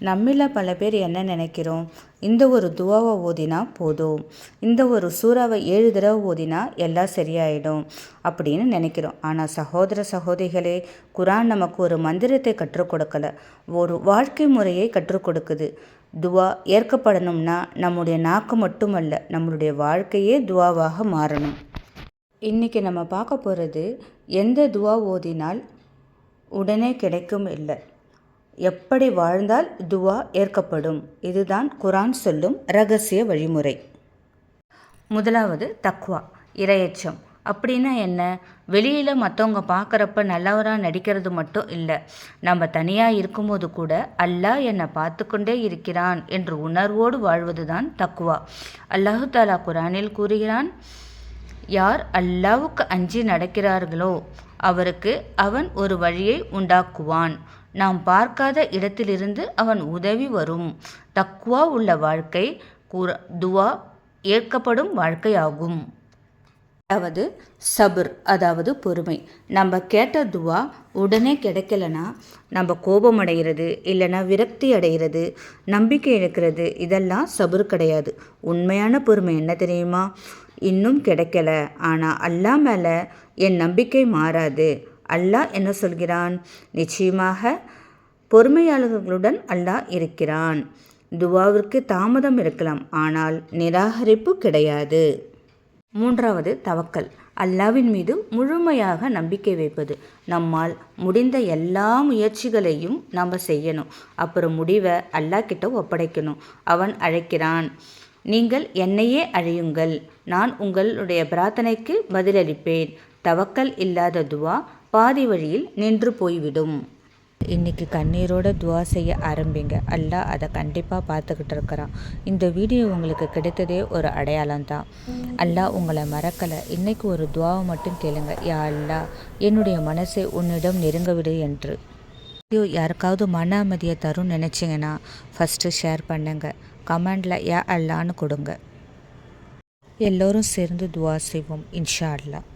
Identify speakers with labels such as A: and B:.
A: நம்மள பல பேர் என்ன நினைக்கிறோம், இந்த ஒரு துவாவை ஓதினா போதும், இந்த ஒரு சூறாவை 7 தடவை ஓதினா எல்லாம் சரியாயிடும் அப்படின்னு நினைக்கிறோம். ஆனால் சகோதர சகோதரிகளே, குரான் நமக்கு ஒரு மந்திரத்தை கற்றுக் கொடுக்கல, ஒரு வாழ்க்கை முறையை கற்றுக் கொடுக்குது. துவா ஏற்கப்படணும்னா நம்முடைய நாக்கு மட்டுமல்ல, நம்மளுடைய வாழ்க்கையே துவாவாக மாறணும். இன்றைக்கி நம்ம பார்க்க போகிறது, எந்த துவா ஓதினால் உடனே கிடைக்கும் இல்லை, எப்படி வாழ்ந்தால் துவா ஏற்கப்படும். இதுதான் குரான் சொல்லும் இரகசிய வழிமுறை. முதலாவது தக்வா, இரையச்சம். அப்படின்னா என்ன? வெளியில் மற்றவங்க பார்க்குறப்ப நல்லவராக நடிக்கிறது மட்டும் இல்லை, நம்ம தனியாக இருக்கும்போது கூட அல்லாஹ் என்னை பார்த்து கொண்டே இருக்கிறான் என்று உணர்வோடு வாழ்வது தான் தக்வா. அல்லாஹு தாலா குரானில் கூறுகிறான், யார் அல்லாஹ்வுக்கு அஞ்சி நடக்கிறார்களோ அவருக்கு அவன் ஒரு வழியை உண்டாக்குவான், நாம் பார்க்காத இடத்திலிருந்து அவன் உதவி வரும். தக்வா உள்ள வாழ்க்கை துவா ஏற்கப்படும் வாழ்க்கையாகும். அதாவது சபர், அதாவது பொறுமை. நம்ம கேட்ட துவா உடனே கிடைக்கலனா நம்ம கோபம் அடைகிறது, இல்லைனா விரக்தி அடைகிறது, நம்பிக்கை இழக்கிறது, இதெல்லாம் சபர் கிடையாது. உண்மையான பொறுமை என்ன தெரியுமா? இன்னும் கிடைக்கல, ஆனால் அல்லாஹ் மேலே என் நம்பிக்கை மாறாது. அல்லாஹ் என்ன சொல்கிறான்? நிச்சயமாக பொறுமையாளர்களுடன் அல்லாஹ் இருக்கிறான். துவாவிற்கு தாமதம் இருக்கலாம், ஆனால் நிராகரிப்பு கிடையாது. மூன்றாவது தவக்கல், அல்லாஹ்வின் மீது முழுமையாக நம்பிக்கை வைப்பது. நம்மால் முடிந்த எல்லா முயற்சிகளையும் நம்ம செய்யணும், அப்புறம் முடிவை அல்லாஹ் கிட்ட ஒப்படைக்கணும். அவன் அழைக்கிறான், நீங்கள் என்னையே அழையுங்கள், நான் உங்களுடைய பிரார்த்தனைக்கு பதிலளிப்பேன். தவக்கல் இல்லாத துவா பாதி வழியில் நின்று போய்விடும். இன்றைக்கி கண்ணீரோட துவா செய்ய ஆரம்பிங்க, அல்லாஹ் அதை கண்டிப்பாக பார்த்துக்கிட்டு இருக்கிறான். இந்த வீடியோ உங்களுக்கு கிடைத்ததே ஒரு அடையாளம் தான். அல்லாஹ் உங்களை மறக்கலை. இன்றைக்கி ஒரு துவாவை மட்டும் கேளுங்க, யா அல்லாஹ் என்னுடைய மனசை உன்னிடம் நெருங்க விடு என்று. வீடியோ யாருக்காவது மன அமைதியை தரும் நினச்சிங்கன்னா ஃபஸ்ட்டு ஷேர் பண்ணுங்கள், கமெண்டில் யா அல்லான்னு கொடுங்க. எல்லோரும் சேர்ந்து துவா செய்வோம் இன்ஷா அல்லாஹ்.